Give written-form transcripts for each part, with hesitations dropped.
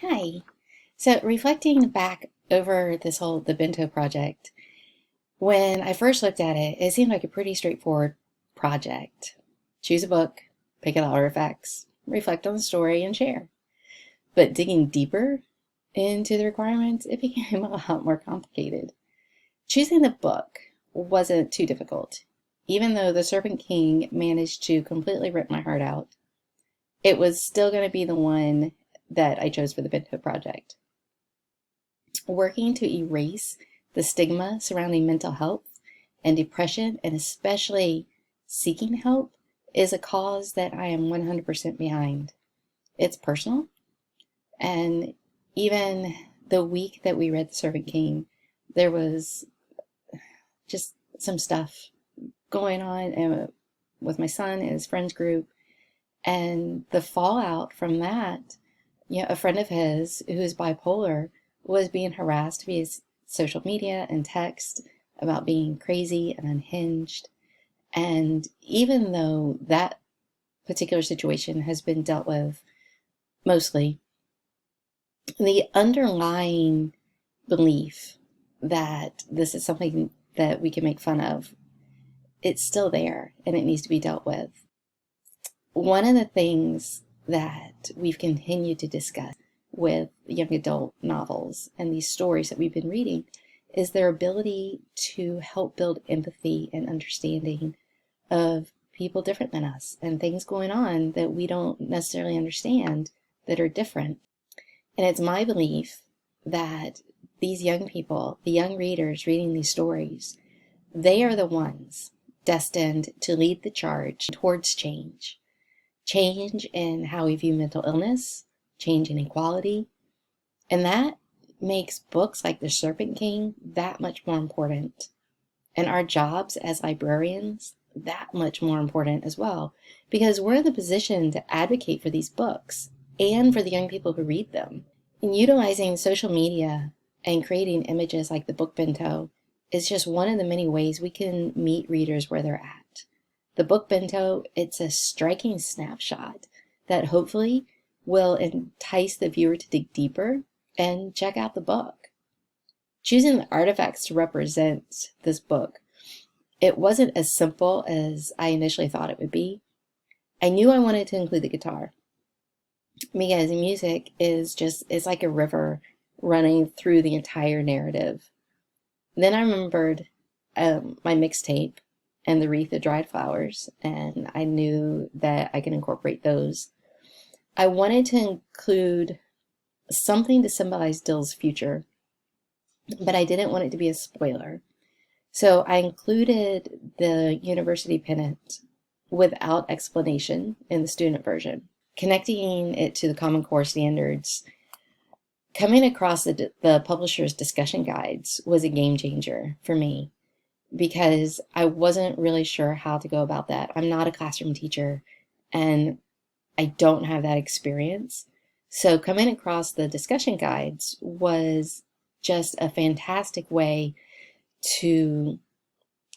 Hi. So reflecting back over the Bento project, when I first looked at it, it seemed like a pretty straightforward project. Choose a book, pick out artifacts, reflect on the story, and share. But digging deeper into the requirements, it became a lot more complicated. Choosing the book wasn't too difficult. Even though The Serpent King managed to completely rip my heart out, it was still going to be the one that I chose for the Bento project. Working to erase the stigma surrounding mental health and depression, and especially seeking help, is a cause that I am 100% behind. It's personal, and even the week that we read The Servant King, there was just some stuff going on with my son and his friends group, and the fallout from that. A friend of his who is bipolar was being harassed via social media and text about being crazy and unhinged. And even though that particular situation has been dealt with mostly, the underlying belief that this is something that we can make fun of, it's still there and it needs to be dealt with. One of the things that we've continued to discuss with young adult novels and these stories that we've been reading is their ability to help build empathy and understanding of people different than us and things going on that we don't necessarily understand that are different. And it's my belief that these young people, the young readers reading these stories, they are the ones destined to lead the charge towards change. Change in how we view mental illness, change in equality, and that makes books like The Serpent King that much more important. And our jobs as librarians that much more important as well, because we're in the position to advocate for these books and for the young people who read them. And utilizing social media and creating images like the BookBento is just one of the many ways we can meet readers where they're at. The BookBento, it's a striking snapshot that hopefully will entice the viewer to dig deeper and check out the book. Choosing the artifacts to represent this book, it wasn't as simple as I initially thought it would be. I knew I wanted to include the guitar because music is like a river running through the entire narrative. Then I remembered my mixtape and the wreath of dried flowers, and I knew that I could incorporate those. I wanted to include something to symbolize Dill's future, but I didn't want it to be a spoiler. So I included the university pennant without explanation in the student version. Connecting it to the Common Core standards, coming across the publisher's discussion guides was a game changer for me, because I wasn't really sure how to go about that. I'm not a classroom teacher and I don't have that experience. So coming across the discussion guides was just a fantastic way to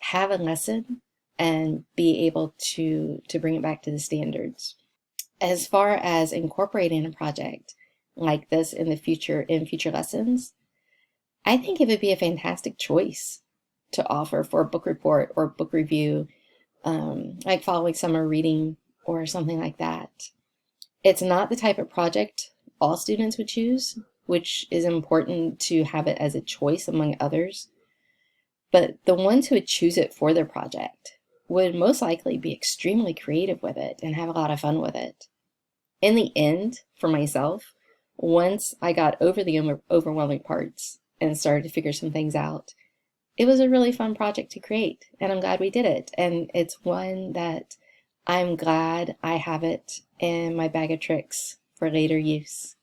have a lesson and be able to bring it back to the standards. As far as incorporating a project like this in the future, in future lessons, I think it would be a fantastic choice to offer for a book report or book review, like following summer reading or something like that. It's not the type of project all students would choose, which is important to have it as a choice among others. But the ones who would choose it for their project would most likely be extremely creative with it and have a lot of fun with it. In the end, for myself, once I got over the overwhelming parts and started to figure some things out, it was a really fun project to create, and I'm glad we did it. And it's one that I'm glad I have it in my bag of tricks for later use.